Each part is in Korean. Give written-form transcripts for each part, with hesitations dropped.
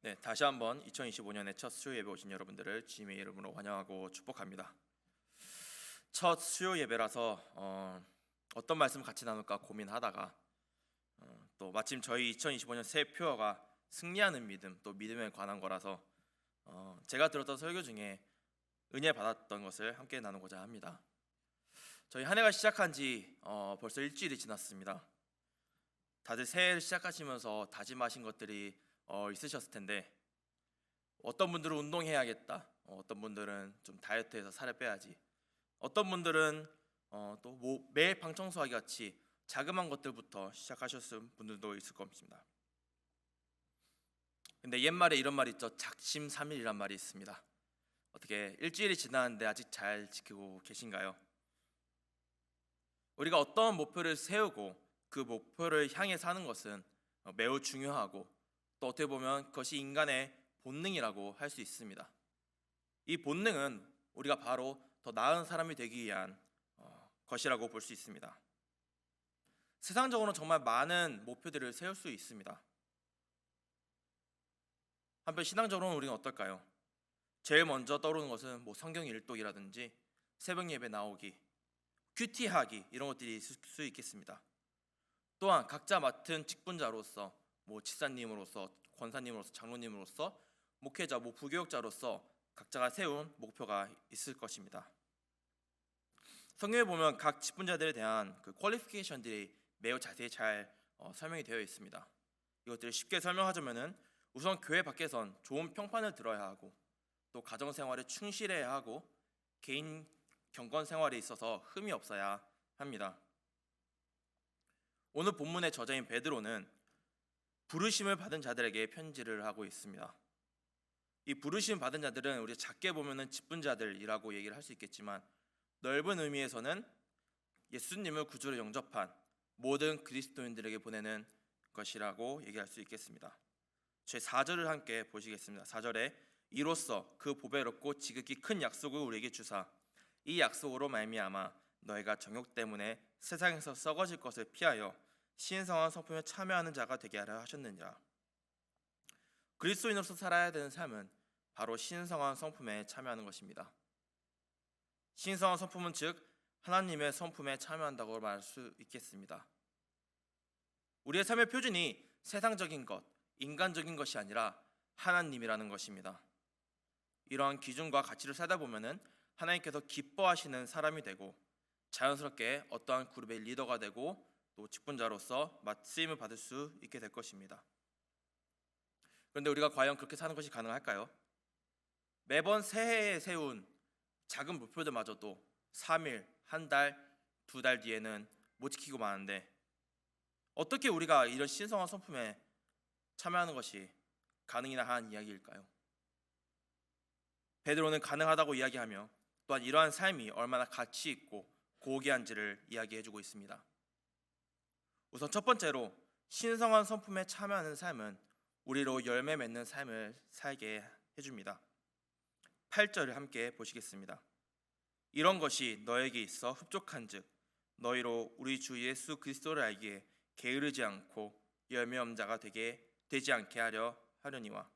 네, 다시 한번 2025년의 첫 수요 예배 오신 여러분들을 주님의 이름으로 환영하고 축복합니다. 첫 수요 예배라서 어떤 말씀 같이 나눌까 고민하다가 또 마침 저희 2025년 새 표어가 승리하는 믿음, 또 믿음에 관한 거라서 제가 들었던 설교 중에 은혜 받았던 것을 함께 나누고자 합니다. 저희 한 해가 시작한 지 벌써 일주일이 지났습니다. 다들 새해를 시작하시면서 다짐하신 것들이 있으셨을 텐데, 어떤 분들은 운동해야겠다, 어떤 분들은 좀 다이어트해서 살을 빼야지, 어떤 분들은 또 매일 방 청소하기 같이 자그마한 것들부터 시작하셨을 분들도 있을 겁니다. 근데 옛말에 이런 말이 있죠. 작심삼일이란 말이 있습니다. 어떻게 일주일이 지났는데 아직 잘 지키고 계신가요? 우리가 어떤 목표를 세우고 그 목표를 향해 사는 것은 매우 중요하고, 또 어떻게 보면 그것이 인간의 본능이라고 할 수 있습니다. 이 본능은 우리가 바로 더 나은 사람이 되기 위한 것이라고 볼 수 있습니다. 세상적으로는 정말 많은 목표들을 세울 수 있습니다. 한편 신앙적으로는 우리는 어떨까요? 제일 먼저 떠오르는 것은 성경 일독이라든지 새벽 예배 나오기, 큐티하기, 이런 것들이 있을 수 있겠습니다. 또한 각자 맡은 직분자로서 집사님으로서, 권사님으로서, 장로님으로서, 목회자, 부교육자로서 각자가 세운 목표가 있을 것입니다. 성경에 보면 각 직분자들에 대한 그 퀄리피케이션들이 매우 자세히 잘 설명이 되어 있습니다. 이것들을 쉽게 설명하자면은, 우선 교회 밖에선 좋은 평판을 들어야 하고, 또 가정 생활에 충실해야 하고, 개인 경건 생활에 있어서 흠이 없어야 합니다. 오늘 본문의 저자인 베드로는 부르심을 받은 자들에게 편지를 하고 있습니다. 이 부르심 받은 자들은 우리가 작게 보면은 직분자들이라고 얘기를 할 수 있겠지만, 넓은 의미에서는 예수님을 구주로 영접한 모든 그리스도인들에게 보내는 것이라고 얘기할 수 있겠습니다. 제 4절을 함께 보시겠습니다. 4절에 이로써 그 보배롭고 지극히 큰 약속을 우리에게 주사 이 약속으로 말미암아 너희가 정욕 때문에 세상에서 썩어질 것을 피하여 신성한 성품에 참여하는 자가 되게 하려 하셨느니라. 그리스도인으로서 살아야 되는 삶은 바로 신성한 성품에 참여하는 것입니다. 신성한 성품은 즉 하나님의 성품에 참여한다고 말할 수 있겠습니다. 우리의 삶의 표준이 세상적인 것, 인간적인 것이 아니라 하나님이라는 것입니다. 이러한 기준과 가치를 살다 보면은 하나님께서 기뻐하시는 사람이 되고, 자연스럽게 어떠한 그룹의 리더가 되고, 또 직분자로서 쓰임을 받을 수 있게 될 것입니다. 그런데 우리가 과연 그렇게 사는 것이 가능할까요? 매번 새해에 세운 작은 목표들마저도 3일, 한 달, 2달 뒤에는 못 지키고 마는데, 어떻게 우리가 이런 신성한 성품에 참여하는 것이 가능이나 한 이야기일까요? 베드로는 가능하다고 이야기하며, 또한 이러한 삶이 얼마나 가치 있고 고귀한지를 이야기해주고 있습니다. 우선 첫 번째로, 신성한 성품에 참여하는 삶은 우리로 열매 맺는 삶을 살게 해줍니다. 8절을 함께 보시겠습니다. 이런 것이 너에게 있어 흡족한즉 너희로 우리 주 예수 그리스도를 알기에 게으르지 않고 열매 없는 자가 되지 않게 하려니와.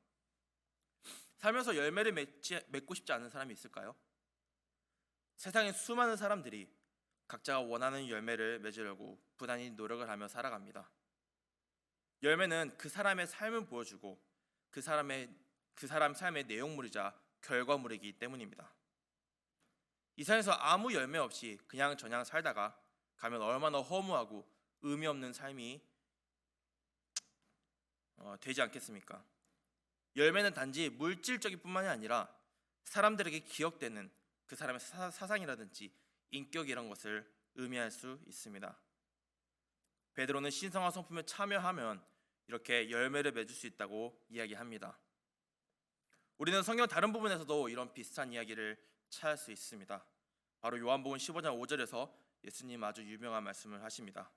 살면서 열매를 맺고 싶지 않은 사람이 있을까요? 세상에 수많은 사람들이 각자가 원하는 열매를 맺으려고 부단히 노력을 하며 살아갑니다. 열매는 그 사람의 삶을 보여주고 그 사람 삶의 내용물이자 결과물이기 때문입니다. 이 세상에서 아무 열매 없이 그냥 저냥 살다가 가면 얼마나 허무하고 의미 없는 삶이 되지 않겠습니까? 열매는 단지 물질적인 뿐만이 아니라 사람들에게 기억되는 그 사람의 사상이라든지 인격, 이런 것을 의미할 수 있습니다. 베드로는 신성한 성품에 참여하면 이렇게 열매를 맺을 수 있다고 이야기합니다. 우리는 성경 다른 부분에서도 이런 비슷한 이야기를 찾을 수 있습니다. 바로 요한복음 15장 5절에서 예수님 아주 유명한 말씀을 하십니다.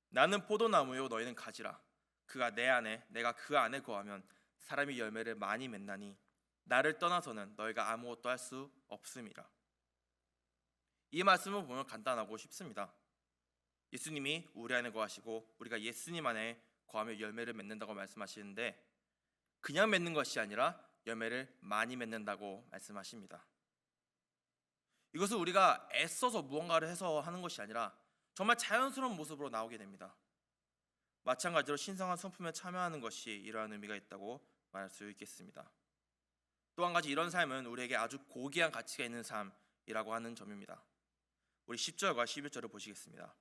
나는 포도나무요 너희는 가지라. 그가 내 안에 내가 그 안에 거하면 사람이 열매를 많이 맺나니 나를 떠나서는 너희가 아무것도 할 수 없음이라. 이 말씀을 보면 간단하고 쉽습니다. 예수님이 우리 안에 거하시고 우리가 예수님 안에 거하며 열매를 맺는다고 말씀하시는데, 그냥 맺는 것이 아니라 열매를 많이 맺는다고 말씀하십니다. 이것은 우리가 애써서 무언가를 해서 하는 것이 아니라 정말 자연스러운 모습으로 나오게 됩니다. 마찬가지로 신성한 성품에 참여하는 것이 이러한 의미가 있다고 말할 수 있겠습니다. 또 한 가지 이런 삶은 우리에게 아주 고귀한 가치가 있는 삶이라고 하는 점입니다. 우리 10절과 11절을 보시겠습니다.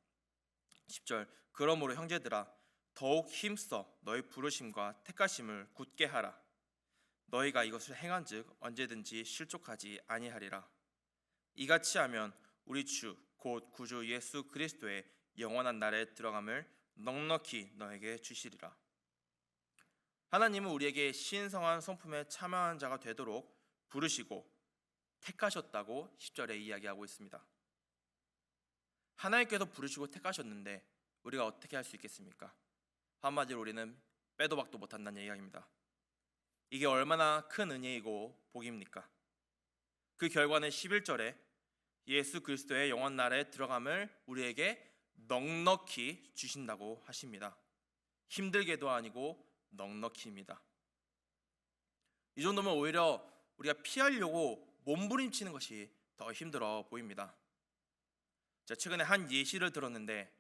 10절, 그러므로 형제들아 더욱 힘써 너희 부르심과 택하심을 굳게 하라. 너희가 이것을 행한즉 언제든지 실족하지 아니하리라. 이같이 하면 우리 주 곧 구주 예수 그리스도의 영원한 날에 들어감을 넉넉히 너에게 주시리라. 하나님은 우리에게 신성한 성품에 참여한 자가 되도록 부르시고 택하셨다고 10절에 이야기하고 있습니다. 하나님께서 부르시고 택하셨는데 우리가 어떻게 할 수 있겠습니까? 한마디로 우리는 빼도 박도 못한다는 이야기입니다. 이게 얼마나 큰 은혜이고 복입니까? 그 결과는 11절에 예수 그리스도의 영원 나라에 들어감을 우리에게 넉넉히 주신다고 하십니다. 힘들게도 아니고 넉넉히입니다. 이 정도면 오히려 우리가 피하려고 몸부림치는 것이 더 힘들어 보입니다. 제가 최근에 한 예시를 들었는데,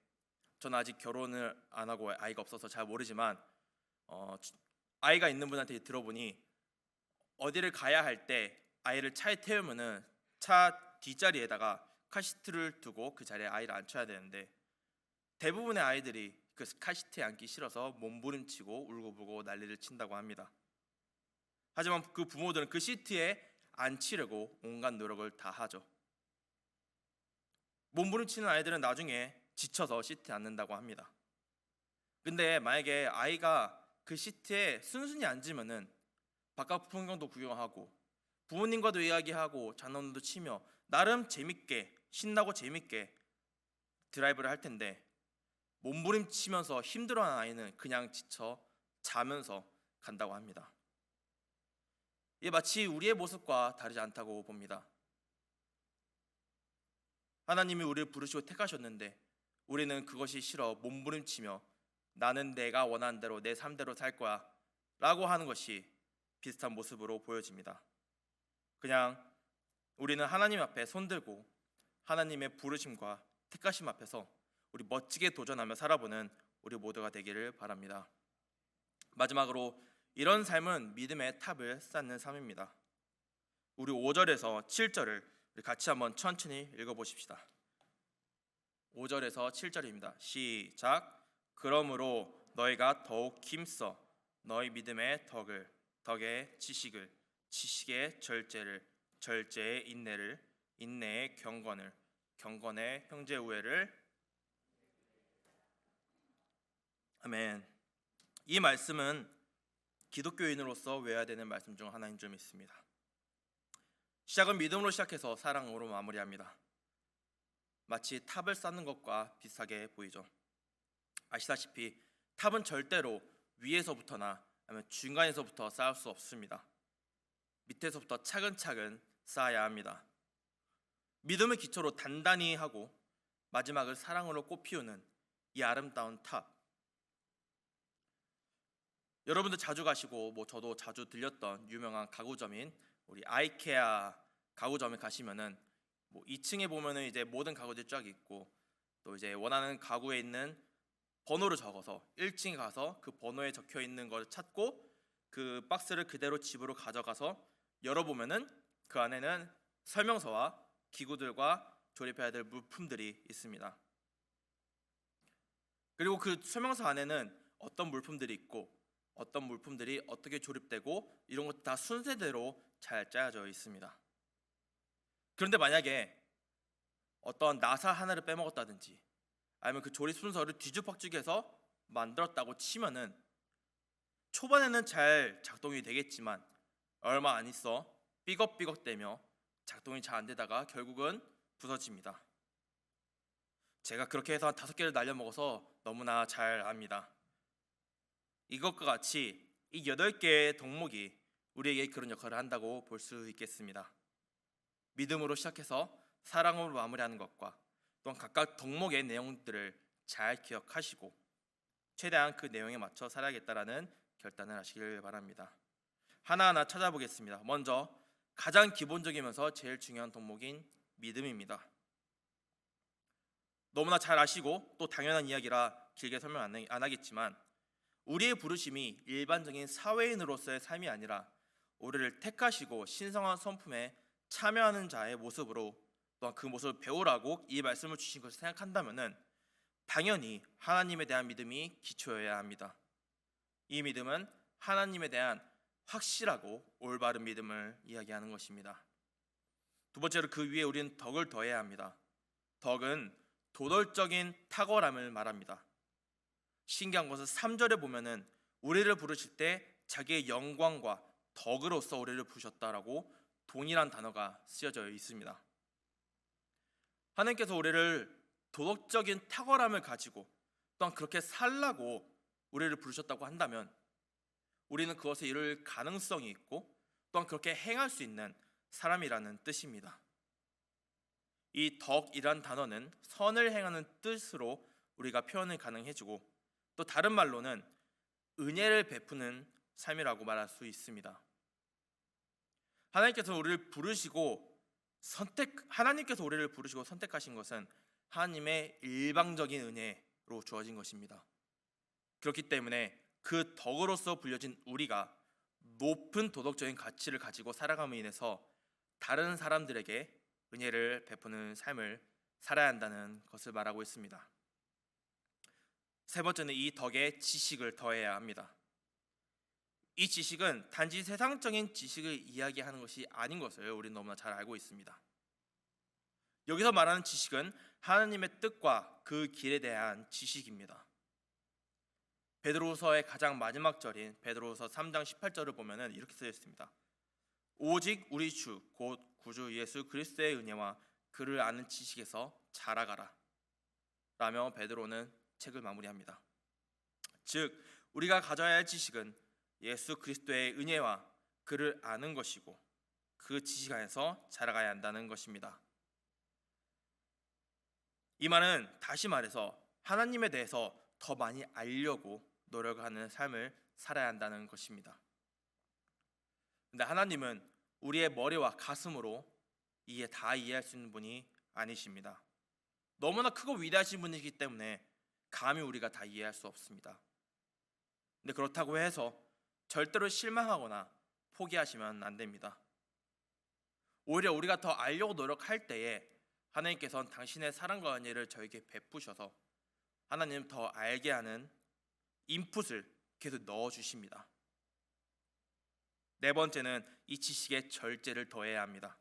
저는 아직 결혼을 안 하고 아이가 없어서 잘 모르지만 아이가 있는 분한테 들어보니 어디를 가야 할 때 아이를 차에 태우면은 차 뒷자리에다가 카시트를 두고 그 자리에 아이를 앉혀야 되는데, 대부분의 아이들이 그 카시트에 앉기 싫어서 몸부림치고 울고불고 난리를 친다고 합니다. 하지만 그 부모들은 그 시트에 앉히려고 온갖 노력을 다 하죠. 몸부림치는 아이들은 나중에 지쳐서 시트에 앉는다고 합니다. 근데 만약에 아이가 그 시트에 순순히 앉으면은 바깥 풍경도 구경하고 부모님과도 이야기하고 장난도 치며 나름 재밌게, 신나고 재밌게 드라이브를 할 텐데, 몸부림치면서 힘들어하는 아이는 그냥 지쳐 자면서 간다고 합니다. 이게 마치 우리의 모습과 다르지 않다고 봅니다. 하나님이 우리를 부르시고 택하셨는데 우리는 그것이 싫어 몸부림치며 나는 내가 원하는 대로 내 삶대로 살 거야 라고 하는 것이 비슷한 모습으로 보여집니다. 그냥 우리는 하나님 앞에 손들고 하나님의 부르심과 택하심 앞에서 우리 멋지게 도전하며 살아보는 우리 모두가 되기를 바랍니다. 마지막으로 이런 삶은 믿음의 탑을 쌓는 삶입니다. 우리 5절에서 7절을 우리 같이 한번 천천히 읽어보십시다. 5절에서 7절입니다. 시작. 그러므로 너희가 더욱 힘써 너희 믿음의 덕의 지식의 절제의 인내의 경건의 형제 우애를. 아멘. 이 말씀은 기독교인으로서 외워야 되는 말씀 중 하나인 줄 믿습니다. 시작은 믿음으로 시작해서 사랑으로 마무리합니다. 마치 탑을 쌓는 것과 비슷하게 보이죠. 아시다시피 탑은 절대로 위에서부터나 아니면 중간에서부터 쌓을 수 없습니다. 밑에서부터 차근차근 쌓아야 합니다. 믿음을 기초로 단단히 하고 마지막을 사랑으로 꽃피우는 이 아름다운 탑. 여러분들 자주 가시고 저도 자주 들렸던 유명한 가구점인 우리 아이케아 가구점에 가시면은 2층에 보면은 이제 모든 가구들이 쫙 있고, 또 이제 원하는 가구에 있는 번호를 적어서 1층에 가서 그 번호에 적혀 있는 걸 찾고 그 박스를 그대로 집으로 가져가서 열어보면은 그 안에는 설명서와 기구들과 조립해야 될 물품들이 있습니다. 그리고 그 설명서 안에는 어떤 물품들이 있고 어떤 물품들이 어떻게 조립되고 이런 것 다 순서대로 잘 짜여져 있습니다. 그런데 만약에 어떤 나사 하나를 빼먹었다든지 아니면 그 조립 순서를 뒤죽박죽해서 만들었다고 치면은 초반에는 잘 작동이 되겠지만 얼마 안 있어 삐걱삐걱대며 작동이 잘 안 되다가 결국은 부서집니다. 제가 그렇게 해서 한 5개를 날려먹어서 너무나 잘 압니다. 이것과 같이 이 8개의 덕목이 우리에게 그런 역할을 한다고 볼 수 있겠습니다. 믿음으로 시작해서 사랑으로 마무리하는 것과 또한 각각 덕목의 내용들을 잘 기억하시고 최대한 그 내용에 맞춰 살아야겠다라는 결단을 하시길 바랍니다. 하나하나 찾아보겠습니다. 먼저 가장 기본적이면서 제일 중요한 덕목인 믿음입니다. 너무나 잘 아시고 또 당연한 이야기라 길게 설명 안 하겠지만, 우리의 부르심이 일반적인 사회인으로서의 삶이 아니라 우리를 택하시고 신성한 성품에 참여하는 자의 모습으로, 또한 그 모습을 배우라고 이 말씀을 주신 것을 생각한다면은 당연히 하나님에 대한 믿음이 기초여야 합니다. 이 믿음은 하나님에 대한 확실하고 올바른 믿음을 이야기하는 것입니다. 두 번째로 그 위에 우리는 덕을 더해야 합니다. 덕은 도덕적인 탁월함을 말합니다. 신기한 것은 3절에 보면은 우리를 부르실 때 자기의 영광과 덕으로서 우리를 부르셨다라고 동일한 단어가 쓰여져 있습니다. 하나님께서 우리를 도덕적인 탁월함을 가지고 또한 그렇게 살라고 우리를 부르셨다고 한다면 우리는 그것을 이룰 가능성이 있고 또한 그렇게 행할 수 있는 사람이라는 뜻입니다. 이 덕이란 단어는 선을 행하는 뜻으로 우리가 표현을 가능해지고, 또 다른 말로는 은혜를 베푸는 삶이라고 말할 수 있습니다. 하나님께서 우리를 부르시고 선택하신 것은 하나님의 일방적인 은혜로 주어진 것입니다. 그렇기 때문에 그 덕으로서 불려진 우리가 높은 도덕적인 가치를 가지고 살아감으로 인해서 다른 사람들에게 은혜를 베푸는 삶을 살아야 한다는 것을 말하고 있습니다. 세 번째는 이 덕에 지식을 더해야 합니다. 이 지식은 단지 세상적인 지식을 이야기하는 것이 아닌 것을 우리는 너무나 잘 알고 있습니다. 여기서 말하는 지식은 하나님의 뜻과 그 길에 대한 지식입니다. 베드로후서의 가장 마지막 절인 베드로후서 3장 18절을 보면은 이렇게 쓰여 있습니다. 오직 우리 주 곧 구주 예수 그리스도의 은혜와 그를 아는 지식에서 자라가라 라며 베드로는 책을 마무리합니다. 즉 우리가 가져야 할 지식은 예수 그리스도의 은혜와 그를 아는 것이고 그 지식 안에서 자라가야 한다는 것입니다. 이 말은 다시 말해서 하나님에 대해서 더 많이 알려고 노력하는 삶을 살아야 한다는 것입니다. 근데 하나님은 우리의 머리와 가슴으로 다 이해할 수 있는 분이 아니십니다. 너무나 크고 위대하신 분이기 때문에 감히 우리가 다 이해할 수 없습니다. 근데 그렇다고 해서 절대로 실망하거나 포기하시면 안 됩니다. 오히려 우리가 더 알려고 노력할 때에 하나님께서는 당신의 사랑과 은혜를 저에게 베푸셔서 하나님 더 알게 하는 인풋을 계속 넣어주십니다. 네 번째는 이 지식에 절제를 더해야 합니다.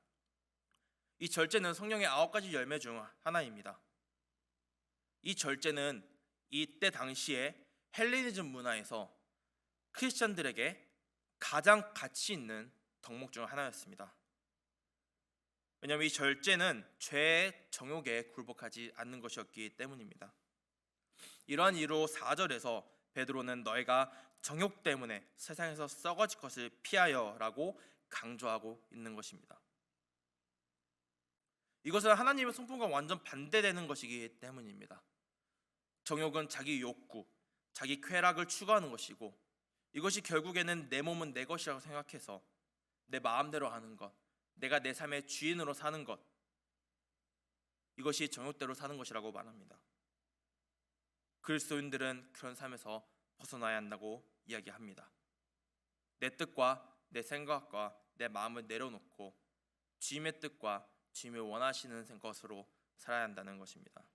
이 절제는 성령의 9가지 열매 중 하나입니다. 이 절제는 이때 당시에 헬레니즘 문화에서 크리스천들에게 가장 가치 있는 덕목 중 하나였습니다. 왜냐하면 이 절제는 죄의 정욕에 굴복하지 않는 것이었기 때문입니다. 이러한 이유로 4절에서 베드로는 너희가 정욕 때문에 세상에서 썩어질 것을 피하여 라고 강조하고 있는 것입니다. 이것은 하나님의 성품과 완전 반대되는 것이기 때문입니다. 정욕은 자기 욕구, 자기 쾌락을 추구하는 것이고, 이것이 결국에는 내 몸은 내 것이라고 생각해서 내 마음대로 하는 것, 내가 내 삶의 주인으로 사는 것, 이것이 정욕대로 사는 것이라고 말합니다. 그리스도인들은 그런 삶에서 벗어나야 한다고 이야기합니다. 내 뜻과 내 생각과 내 마음을 내려놓고 주님의 뜻과 주님이 원하시는 것으로 살아야 한다는 것입니다.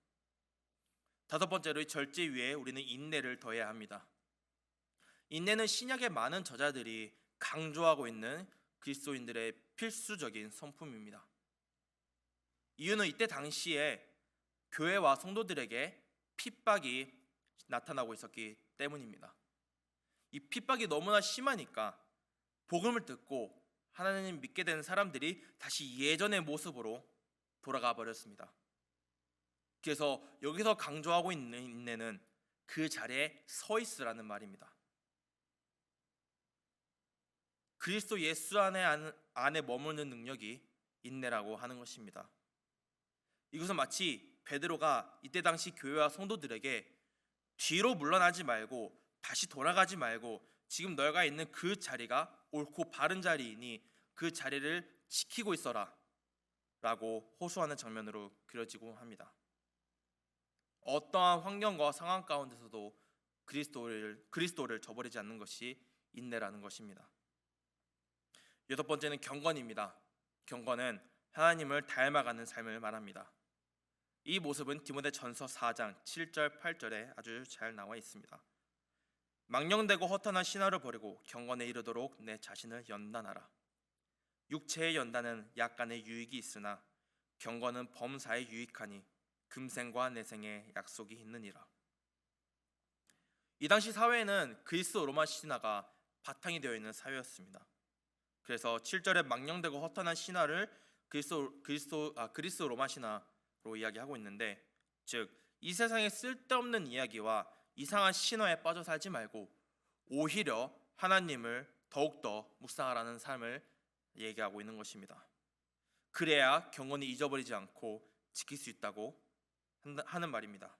다섯 번째로 이 절제 위에 우리는 인내를 더해야 합니다. 인내는 신약의 많은 저자들이 강조하고 있는 그리스도인들의 필수적인 성품입니다. 이유는 이때 당시에 교회와 성도들에게 핍박이 나타나고 있었기 때문입니다. 이 핍박이 너무나 심하니까 복음을 듣고 하나님 믿게 된 사람들이 다시 예전의 모습으로 돌아가 버렸습니다. 그래서 여기서 강조하고 있는 인내는 그 자리에 서 있으라는 말입니다. 그리스도 예수 안에 머무는 능력이 인내라고 하는 것입니다. 이것은 마치 베드로가 이때 당시 교회와 성도들에게 뒤로 물러나지 말고 다시 돌아가지 말고 지금 너가 있는 그 자리가 옳고 바른 자리이니 그 자리를 지키고 있어라 라고 호소하는 장면으로 그려지고 합니다. 어떠한 환경과 상황 가운데서도 그리스도를 저버리지 않는 것이 인내라는 것입니다. 여섯 번째는 경건입니다. 경건은 하나님을 닮아가는 삶을 말합니다. 이 모습은 디모데전서 4장 7절 8절에 아주 잘 나와 있습니다. 망령되고 허탄한 신화를 버리고 경건에 이르도록 내 자신을 연단하라. 육체의 연단은 약간의 유익이 있으나 경건은 범사에 유익하니 금생과 내생에 약속이 있느니라. 이 당시 사회에는 그리스 로마 신화가 바탕이 되어 있는 사회였습니다. 그래서 7절에 망령되고 허탄한 신화를 그리스 로마 신화로 이야기하고 있는데, 즉 이 세상에 쓸데없는 이야기와 이상한 신화에 빠져 살지 말고 오히려 하나님을 더욱더 묵상하라는 삶을 얘기하고 있는 것입니다. 그래야 경건이 잊어버리지 않고 지킬 수 있다고 하는 말입니다.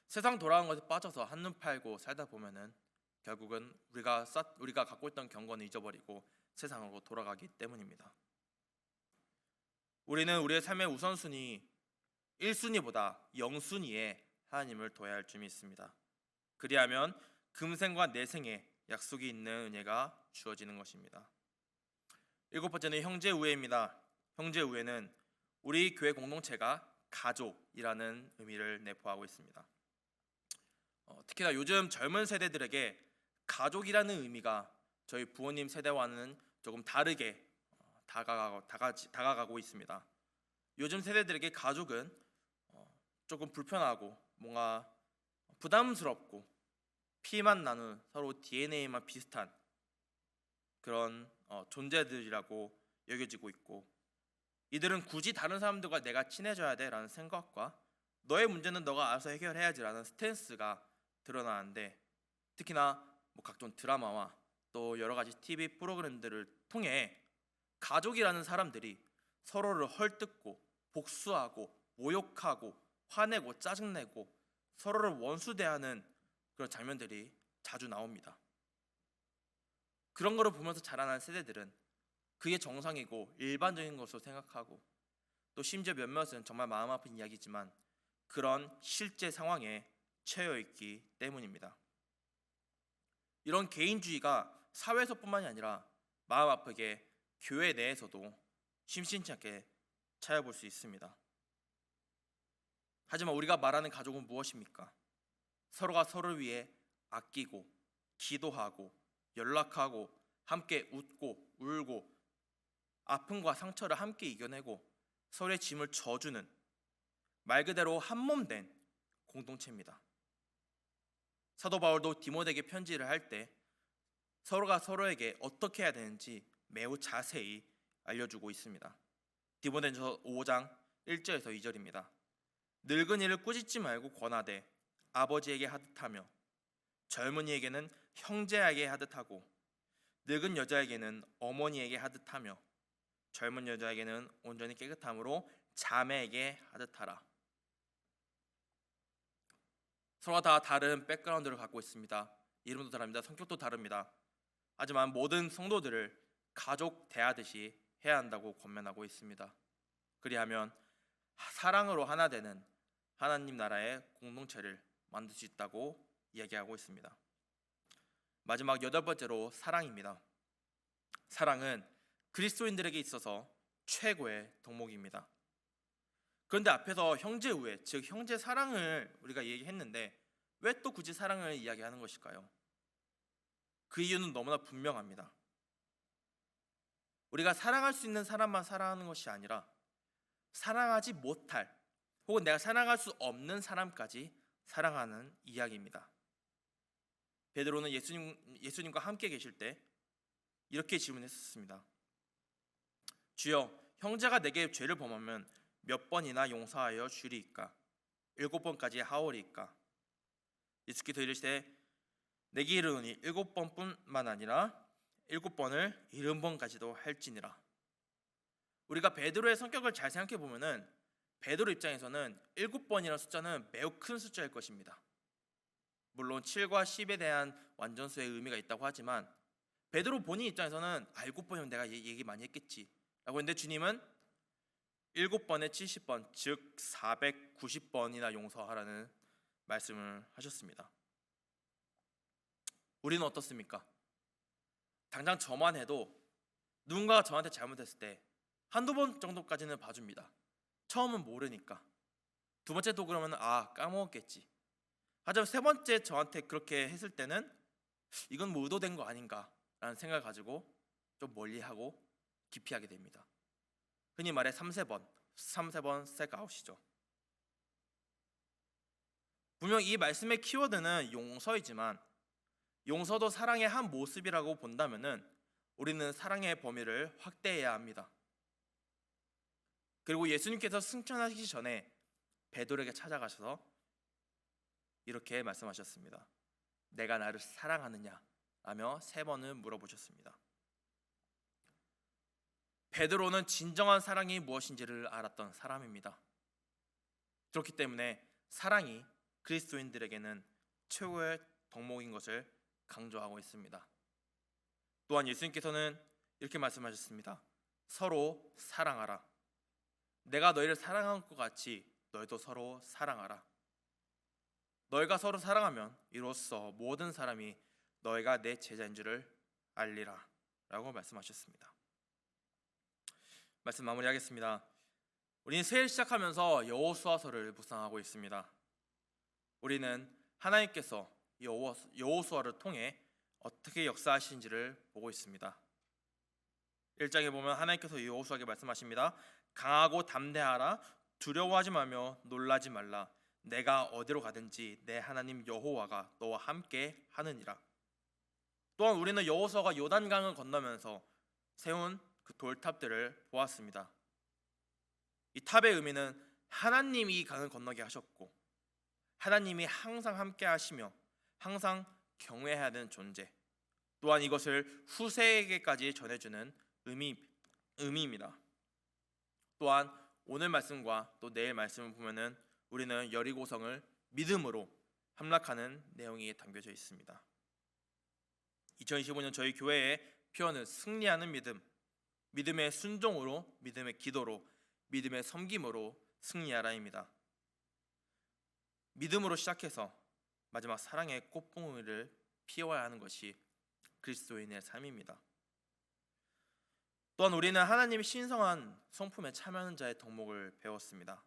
세상 돌아가는 것에 빠져서 한눈 팔고 살다 보면은 결국은 우리가 갖고 있던 경건을 잊어버리고 세상으로 돌아가기 때문입니다. 우리는 우리의 삶의 우선순위 1순위보다 0순위에 하나님을 둬야 할 점이 있습니다. 그리하면 금생과 내생에 약속이 있는 은혜가 주어지는 것입니다. 일곱 번째는 형제우애입니다. 형제우애는 우리 교회 공동체가 가족이라는 의미를 내포하고 있습니다. 특히나 요즘 젊은 세대들에게 가족이라는 의미가 저희 부모님 세대와는 조금 다르게 다가가고 있습니다. 요즘 세대들에게 가족은 조금 불편하고 뭔가 부담스럽고 피만 나눈 서로 DNA만 비슷한 그런 존재들이라고 여겨지고 있고, 이들은 굳이 다른 사람들과 내가 친해져야 돼라는 생각과 너의 문제는 너가 알아서 해결해야지라는 스탠스가 드러나는데, 특히나 각종 드라마와 또 여러 가지 TV 프로그램들을 통해 가족이라는 사람들이 서로를 헐뜯고 복수하고 모욕하고 화내고 짜증내고 서로를 원수대하는 그런 장면들이 자주 나옵니다. 그런 거를 보면서 자라난 세대들은 그게 정상이고 일반적인 것으로 생각하고, 또 심지어 몇몇은 정말 마음 아픈 이야기지만 그런 실제 상황에 처해 있기 때문입니다. 이런 개인주의가 사회에서뿐만이 아니라 마음 아프게 교회 내에서도 심심치 않게 찾아볼 수 있습니다. 하지만 우리가 말하는 가족은 무엇입니까? 서로가 서로를 위해 아끼고 기도하고 연락하고 함께 웃고 울고 아픔과 상처를 함께 이겨내고 서로의 짐을 져주는, 말 그대로 한몸 된 공동체입니다. 사도 바울도 디모데에게 편지를 할 때 서로가 서로에게 어떻게 해야 되는지 매우 자세히 알려주고 있습니다. 디모데전서 5장 1절에서 2절입니다. 늙은이를 꾸짖지 말고 권하되 아버지에게 하듯하며 젊은이에게는 형제에게 하듯하고 늙은 여자에게는 어머니에게 하듯하며 젊은 여자에게는 온전히 깨끗함으로 자매에게 하듯하라. 서로가 다 다른 백그라운드를 갖고 있습니다. 이름도 다릅니다. 성격도 다릅니다. 하지만 모든 성도들을 가족 대하듯이 해야 한다고 권면하고 있습니다. 그리하면 사랑으로 하나 되는 하나님 나라의 공동체를 만들 수 있다고 이야기하고 있습니다. 마지막 여덟 번째로 사랑입니다. 사랑은 그리스도인들에게 있어서 최고의 덕목입니다. 그런데 앞에서 형제우애, 즉 형제 사랑을 우리가 얘기했는데 왜 또 굳이 사랑을 이야기하는 것일까요? 그 이유는 너무나 분명합니다. 우리가 사랑할 수 있는 사람만 사랑하는 것이 아니라 사랑하지 못할 혹은 내가 사랑할 수 없는 사람까지 사랑하는 이야기입니다. 베드로는 예수님과 함께 계실 때 이렇게 질문했었습니다. 주여, 형제가 내게 죄를 범하면 몇 번이나 용서하여 주리이까? 7번까지 하오리이까? 예수께서 이르시되 내게 이르노니 7번뿐만 아니라 7번을 70번까지도 할지니라. 우리가 베드로의 성격을 잘 생각해 보면은 베드로 입장에서는 7번이라는 숫자는 매우 큰 숫자일 것입니다. 물론 7과 10에 대한 완전수의 의미가 있다고 하지만 베드로 본인 입장에서는 7번이면 내가 얘기 많이 했겠지 라고 했는데 주님은 7번에 70번 즉 490번이나 용서하라는 말씀을 하셨습니다. 우리는 어떻습니까? 당장 저만 해도 누군가가 저한테 잘못했을 때 한두 번 정도까지는 봐줍니다. 처음은 모르니까. 두 번째도 그러면 까먹었겠지. 하지만 세 번째 저한테 그렇게 했을 때는 이건 뭐 의도된 거 아닌가 라는 생각을 가지고 좀 멀리하고 기피하게 됩니다. 흔히 말해 3세번 색아웃이죠. 분명 이 말씀의 키워드는 용서이지만 용서도 사랑의 한 모습이라고 본다면은 우리는 사랑의 범위를 확대해야 합니다. 그리고 예수님께서 승천하시기 전에 베드로에게 찾아가셔서 이렇게 말씀하셨습니다. 내가 나를 사랑하느냐? 라며 3번을 물어보셨습니다. 베드로는 진정한 사랑이 무엇인지를 알았던 사람입니다. 그렇기 때문에 사랑이 그리스도인들에게는 최고의 덕목인 것을 강조하고 있습니다. 또한 예수님께서는 이렇게 말씀하셨습니다. 서로 사랑하라. 내가 너희를 사랑한 것 같이 너희도 서로 사랑하라. 너희가 서로 사랑하면 이로써 모든 사람이 너희가 내 제자인 줄을 알리라 라고 말씀하셨습니다. 말씀 마무리하겠습니다. 우리는 새해를 시작하면서 여호수아서를 묵상하고 있습니다. 우리는 하나님께서 여호수아를 통해 어떻게 역사하시는지를 보고 있습니다. 1장에 보면 하나님께서 여호수아에게 말씀하십니다. 강하고 담대하라. 두려워하지 말며 놀라지 말라. 내가 어디로 가든지 내 하나님 여호와가 너와 함께 하느니라. 또한 우리는 여호수아가 요단강을 건너면서 세운 그 돌탑들을 보았습니다. 이 탑의 의미는 하나님이 이 강을 건너게 하셨고 하나님이 항상 함께 하시며 항상 경외해야 되는 존재, 또한 이것을 후세에게까지 전해주는 의미입니다. 또한 오늘 말씀과 또 내일 말씀을 보면은 우리는 여리고성을 믿음으로 함락하는 내용이 담겨져 있습니다. 2025년 저희 교회의 표현은 승리하는 믿음, 믿음의 순종으로, 믿음의 기도로, 믿음의 섬김으로 승리하라입니다. 믿음으로 시작해서 마지막 사랑의 꽃봉오리를 피워야 하는 것이 그리스도인의 삶입니다. 또한 우리는 하나님의 신성한 성품에 참여하는 자의 덕목을 배웠습니다.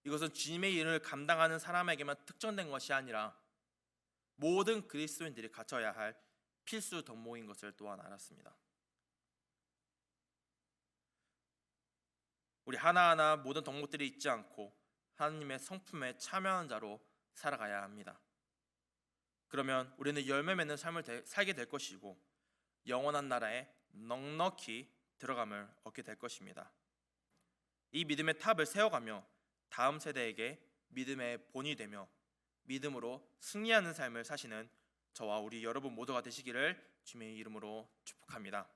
이것은 주님의 일을 감당하는 사람에게만 특정된 것이 아니라 모든 그리스도인들이 갖춰야 할 필수 덕목인 것을 또한 알았습니다. 우리 하나하나 모든 덕목들이 잊지 않고 하나님의 성품에 참여하는 자로 살아가야 합니다. 그러면 우리는 열매 맺는 삶을 살게 될 것이고 영원한 나라에 넉넉히 들어감을 얻게 될 것입니다. 이 믿음의 탑을 세워가며 다음 세대에게 믿음의 본이 되며 믿음으로 승리하는 삶을 사시는 저와 우리 여러분 모두가 되시기를 주님의 이름으로 축복합니다.